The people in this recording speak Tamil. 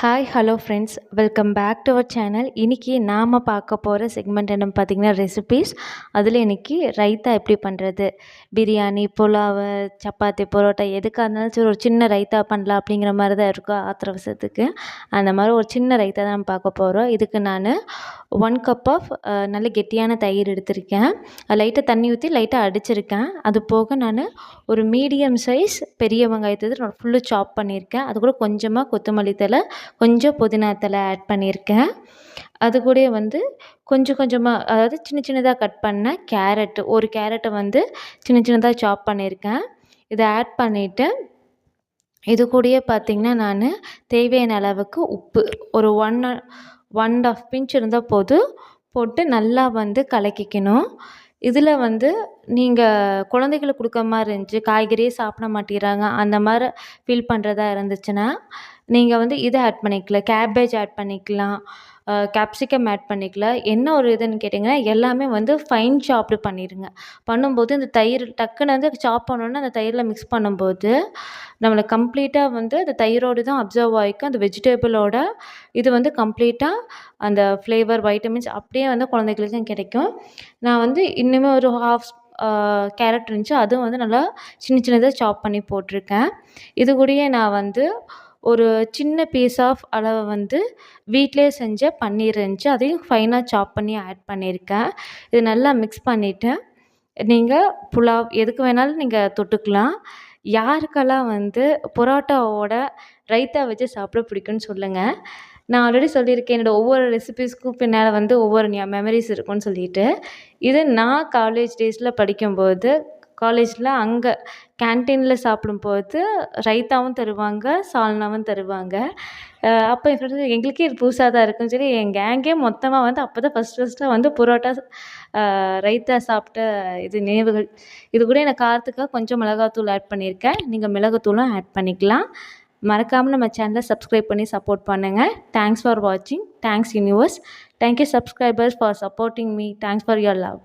Hi hello friends, welcome back to our channel. இன்றைக்கி நாம் பார்க்க போகிற செக்மெண்ட் என்னன்னு பார்த்தீங்கன்னா ரெசிபீஸ். அதில் இன்றைக்கி ரைத்தா எப்படி பண்ணுறது, பிரியாணி, புலாவு, சப்பாத்தி, பரோட்டா எதுக்காக இருந்தாலும் சரி ஒரு சின்ன ரைத்தா பண்ணலாம் அப்படிங்கிற மாதிரி தான் இருக்கும் ஆத்திர அவசரத்துக்கு. அந்த மாதிரி ஒரு சின்ன ரைத்தா தான் நம்ம பார்க்க போகிறோம். இதுக்கு நான் 1 கப் ஆஃப் நல்ல கெட்டியான தயிர் எடுத்திருக்கேன். லைட்டாக தண்ணி ஊற்றி லைட்டாக அடிச்சிருக்கேன். அது போக நான் ஒரு மீடியம் சைஸ் பெரிய வெங்காயத்தை ஃபுல்லு சாப் பண்ணியிருக்கேன். அது கூட கொஞ்சமாக கொத்தமல்லி தழை, கொஞ்சம் புதினா தழை ஆட் பண்ணியிருக்கேன். அது கூட கொஞ்சம் கொஞ்சமாக, அதாவது சின்ன சின்னதாக கட் பண்ண கேரட்டு, ஒரு கேரட்டை சின்ன சின்னதாக சாப் பண்ணியிருக்கேன். இதை ஆட் பண்ணிவிட்டு இது கூடயே பார்த்திங்கன்னா நான் தேவையான அளவுக்கு உப்பு ஒரு 1.5 பிஞ்ச் இருந்தால் போட்டு நல்லா கலக்கிக்கணும். இதில் நீங்கள் குழந்தைகளுக்கு கொடுக்குற மாதிரி இருந்துச்சு, காய்கறியே சாப்பிட மாட்டேங்கிறாங்க, அந்த மாதிரி ஃபீல் பண்ணுறதா இருந்துச்சுன்னா நீங்கள் இதை ஆட் பண்ணிக்கலாம், கேபேஜ் ஆட் பண்ணிக்கலாம், கேப்சிகம் ஆட் பண்ணிக்கலாம். என்ன ஒரு இதுன்னு கேட்டிங்கன்னா எல்லாமே ஃபைன் சாப்டு பண்ணிடுங்க. பண்ணும்போது இந்த தயிர் டக்குன்னு சாப் பண்ணோன்னா அந்த தயிரில் மிக்ஸ் பண்ணும்போது நம்மளுக்கு கம்ப்ளீட்டாக அந்த தயிரோடு தான் அப்சர்வ் ஆகிக்கும். அந்த வெஜிடபிளோட இது கம்ப்ளீட்டாக அந்த ஃப்ளேவர், வைட்டமின்ஸ் அப்படியே குழந்தைகளுக்கும் கிடைக்கும். நான் இன்னுமே ஒரு ஹாஃப் கேரட் இருந்துச்சு, அதுவும் நல்லா சின்ன சின்னதாக சாப் பண்ணி போட்டிருக்கேன். இது கூடயே நான் ஒரு சின்ன பீஸ் ஆஃப் அளவு வீட்டிலே செஞ்ச பன்னீர் இருந்துச்சு, அதையும் ஃபைனாக சாப் பண்ணி ஆட் பண்ணியிருக்கேன். இது நல்லா மிக்ஸ் பண்ணிவிட்டு நீங்கள் புலாவ் எதுக்கு வேணாலும் நீங்கள் தொட்டுக்கலாம். யாருக்கெல்லாம் பரோட்டாவோட ரைத்தா வச்சு சாப்பிட பிடிக்கும்னு சொல்லுங்கள். நான் ஆல்ரெடி சொல்லியிருக்கேன், என்னோடய ஒவ்வொரு ரெசிபீஸ்க்கும் பின்னால் ஒவ்வொரு மெமரிஸ் இருக்குன்னு சொல்லிட்டு. இது நான் காலேஜ் டேஸில் படிக்கும்போது, காலேஜில் அங்கே கேன்டீனில் சாப்பிடும்போது ரைத்தாவும் தருவாங்க, சால்னாவும் தருவாங்க. அப்போ என் ஃப்ரெண்ட்ஸ் எங்களுக்கே இது புதுசாக தான் இருக்குன்னு சொல்லி என் கேங்கே மொத்தமாக அப்போ தான் ஃபஸ்ட்டாக பரோட்டா ரைத்தா சாப்பிட்ட இது நினைவுகள். இது கூட எனக்கு காரத்துக்காக கொஞ்சம் மிளகாத்தூள் ஆட் பண்ணியிருக்கேன். நீங்கள் மிளகாத்தூளும் ஆட் பண்ணிக்கலாம். மறக்காமல் நம்ம சேனலை சப்ஸ்கிரைப் பண்ணி சப்போர்ட் பண்ணுங்கள். தேங்க்ஸ் ஃபார் வாட்சிங். Thanks universe. Thank you subscribers for supporting me. Thanks for your love.